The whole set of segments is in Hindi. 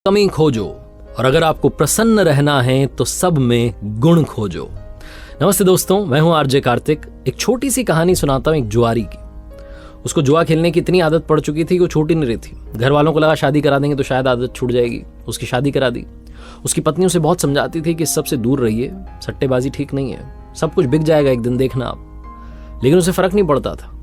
कमी खोजो और अगर आपको प्रसन्न रहना है तो सब में गुण खोजो। नमस्ते दोस्तों, मैं हूं आरजे कार्तिक। एक छोटी सी कहानी सुनाता हूं एक जुआरी की। उसको जुआ खेलने की इतनी आदत पड़ चुकी थी कि वो छूट ही नहीं रही थी। घर वालों को लगा शादी करा देंगे तो शायद आदत छूट जाएगी। उसकी शादी करा दी। उसकी पत्नी उसे बहुत समझाती थी कि इस सबसे दूर रहिए, सट्टेबाजी ठीक नहीं है, सब कुछ बिक जाएगा एक दिन, देखना आप। लेकिन उसे फर्क नहीं पड़ता था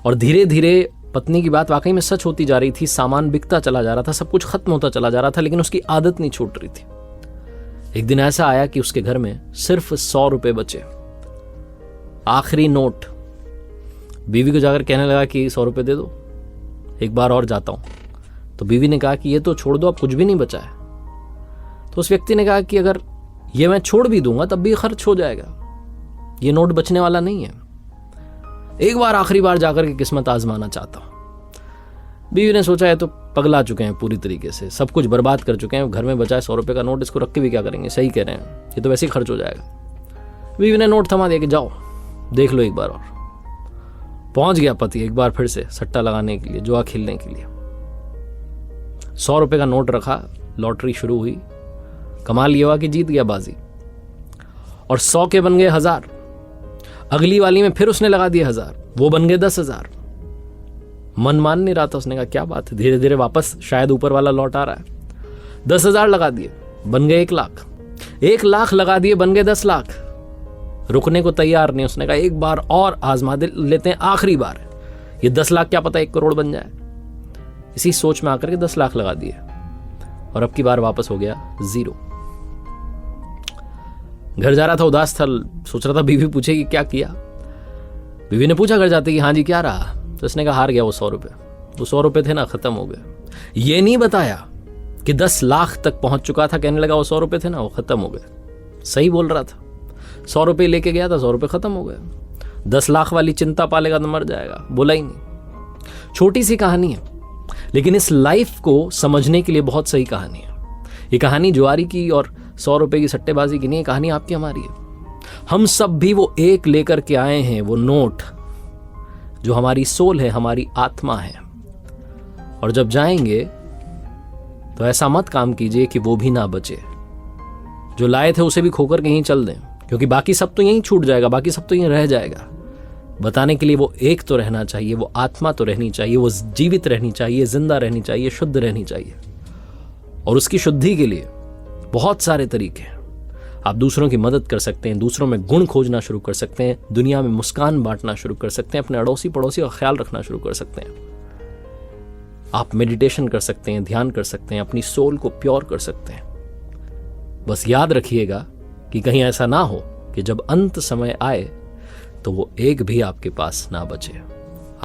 और धीरे धीरे पत्नी की बात वाकई में सच होती जा रही थी। सामान बिकता चला जा रहा था, सब कुछ खत्म होता चला जा रहा था, लेकिन उसकी आदत नहीं छूट रही थी। एक दिन ऐसा आया कि उसके घर में सिर्फ 100 रुपए बचे, आखिरी नोट। बीवी को जाकर कहने लगा कि 100 रुपए दे दो, एक बार और जाता हूं। तो बीवी ने कहा कि ये तो छोड़ दो, अब कुछ भी नहीं बचा है। तो उस व्यक्ति ने कहा कि अगर ये मैं छोड़ भी दूंगा तब भी खर्च हो जाएगा, ये नोट बचने वाला नहीं है, एक बार आखिरी बार जाकर के किस्मत आजमाना चाहता हूं। बीवी ने सोचा है तो पगला चुके हैं पूरी तरीके से, सब कुछ बर्बाद कर चुके हैं, घर में बचा है 100 रुपए का नोट, इसको रख के भी क्या करेंगे, सही कह रहे हैं, ये तो वैसे ही खर्च हो जाएगा। बीवी ने नोट थमा दिया कि जाओ देख लो एक बार और। पहुंच गया पति एक बार फिर से सट्टा लगाने के लिए, जुआ खेलने के लिए। 100 रुपए का नोट रखा, लॉटरी शुरू हुई। कमाल ये हुआ कि जीत गया बाजी और 100 के बन गए 1000। अगली वाली में फिर उसने लगा दिए 1000, वो बन गए 10,000। मन मान नहीं रहा था, उसने कहा क्या बात है, धीरे धीरे वापस शायद ऊपर वाला लौट आ रहा है। 10,000 लगा दिए, बन गए 1 लाख। 1 लाख लगा दिए, बन गए 10 लाख। रुकने को तैयार नहीं, उसने कहा एक बार और आजमा लेते हैं, आखिरी बार, ये 10 लाख क्या पता 1 करोड़ बन जाए। इसी सोच में आकर के 10 लाख लगा दिए और अब की बार वापस हो गया 0। घर जा रहा था, उदास था, सोच रहा था बीवी पूछेगी क्या किया। बीवी ने पूछा घर जाते कि हाँ जी क्या रहा। तो उसने कहा हार गया वो 100 रुपए। वो 100 रुपए थे ना, खत्म हो गए। ये नहीं बताया कि 10 लाख तक पहुंच चुका था, कहने लगा वो 100 रुपए थे ना, वो खत्म हो गए। सही बोल रहा था, 100 रुपए लेके गया था, 100 रुपए खत्म हो गए। 10 लाख वाली चिंता पालेगा तो मर जाएगा, बोला ही नहीं। छोटी सी कहानी है, लेकिन इस लाइफ को समझने के लिए बहुत सही कहानी है। ये कहानी जुआरी की और 100 रुपए की सट्टेबाजी की नहीं है, कहानी आपकी हमारी है। हम सब भी वो एक लेकर के आए हैं, वो नोट जो हमारी सोल है, हमारी आत्मा है। और जब जाएंगे तो ऐसा मत काम कीजिए कि वो भी ना बचे। जो लाए थे उसे भी खोकर कहीं चल दें, क्योंकि बाकी सब तो यहीं छूट जाएगा, बाकी सब तो यहीं रह जाएगा। बताने के लिए वो एक तो रहना चाहिए, वो आत्मा तो रहनी चाहिए, वो जीवित रहनी चाहिए, जिंदा रहनी चाहिए, शुद्ध रहनी चाहिए। और उसकी शुद्धि के लिए बहुत सारे तरीके हैं। आप दूसरों की मदद कर सकते हैं, दूसरों में गुण खोजना शुरू कर सकते हैं, दुनिया में मुस्कान बांटना शुरू कर सकते हैं, अपने अड़ोसी पड़ोसी का ख्याल रखना शुरू कर सकते हैं। आप मेडिटेशन कर सकते हैं, ध्यान कर सकते हैं, अपनी सोल को प्योर कर सकते हैं। बस याद रखिएगा कि कहीं ऐसा ना हो कि जब अंत समय आए तो वो एक भी आपके पास ना बचे।